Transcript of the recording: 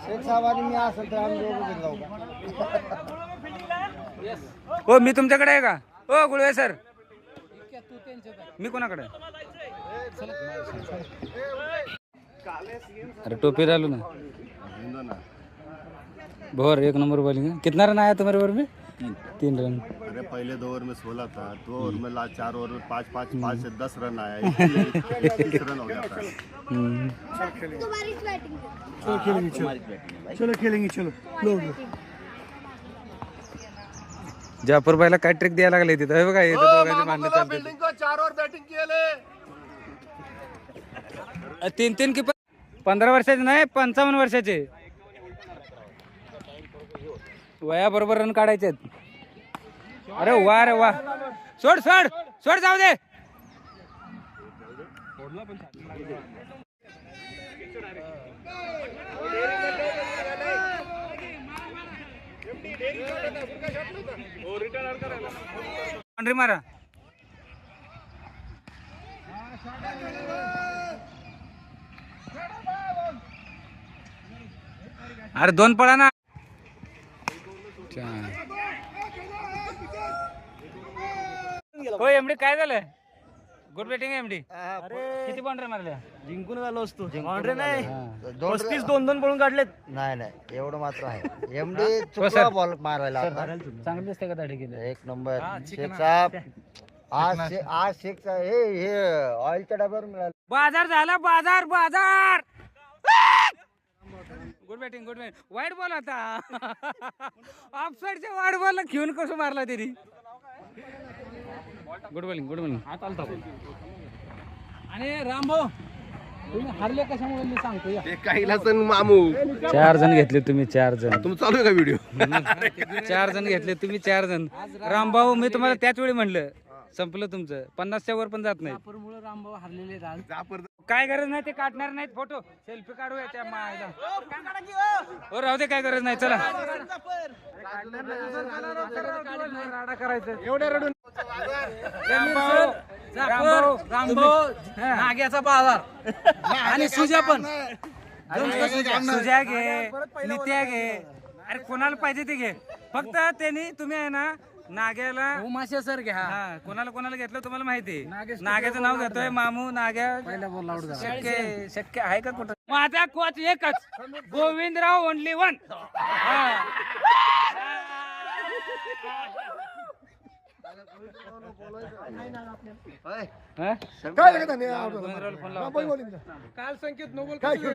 शेख साहेब आणि मी असेल तर आम्ही दोघं जाऊ का? हो मी तुमच्याकडे आहे का हो गुळवे सर मी कोणाकडे अरे टोपी डालू ना भोर 1 नंबर बॉलिंग है। कितना रन आया तुम्हारे ओवर में 3 रन। अरे पहले 2 ओवर में 16 था, 2 ओवर में 4 ओवर में 5 से 10 रन आया, 30 रन हो गया था। चलो खेलेंगे चलो जाफर भाईला काय ट्रिक द्यायला लागले तिथं हे बघा इथं दोघांचे भांडण चालते बिल्डिंग को 4 ओवर बैटिंग केले 3 कीपर 15 वर्षाचे नाही 55 वर्षाचे वया बरोबर रन काढायचे अरे वा रे वा सोड सोड सोड जाऊ दे बाउंड्री मारा अरे 2 पळा ना हो एमडी काय झालं गुड बॅटिंग एमडी किती बाउंड्री मारल्या जिंकून आलो असतो बाउंड्री नाही 35 2 पळून काढलेत नाही एवढं मात्र आहे एमडी चुकला बॉल मारायला आता. चांगली दिसते का दाढी केली 1 नंबर शेख साहेब आज शेख साहेब हे ऑइलच्या डब्यावर मिळालं बाजार झाला बाजार बाजार गुड बॅटिंग वाईट बॉल आता ऑफसाईडच्या वाईट बॉलला घेऊन कसं मारला तरी गुड बॉलिंग हात आलता आणि रामभाऊ तुम्ही हरले कशामुळे मी सांगतो या कैलासन मामू 4 जण घेतले तुम्ही 4 जण तुम्ही चालू आहे का व्हिडिओ 4 जण घेतले तुम्ही 4 जण रामभाऊ मी तुम्हाला त्याच वेळी म्हणलं संपलं तुमचं 50च्या वर पण जात नाही रामभाऊ हरलेले काय गरज नाही ते काढणार नाहीत फोटो सेल्फी काढूया त्या मायला हो राहू दे काय गरज नाही चला राडा करायचं एवढ्या रडून नाग्याचा बाजार आणि सुजा पण सुजा घे नित्या घे अरे कोणाला पाहिजे ते घे फक्त त्यांनी तुम्ही आहे ना नाग्याला उमाशा सर घ्या कोणाला घेतलं तुम्हाला माहिती नाग्याचं नाव घेतोय मामू नाग्या शक्य आहे का कुठं माझा कोच एकच गोविंदराव ओनली 1 काल संकेत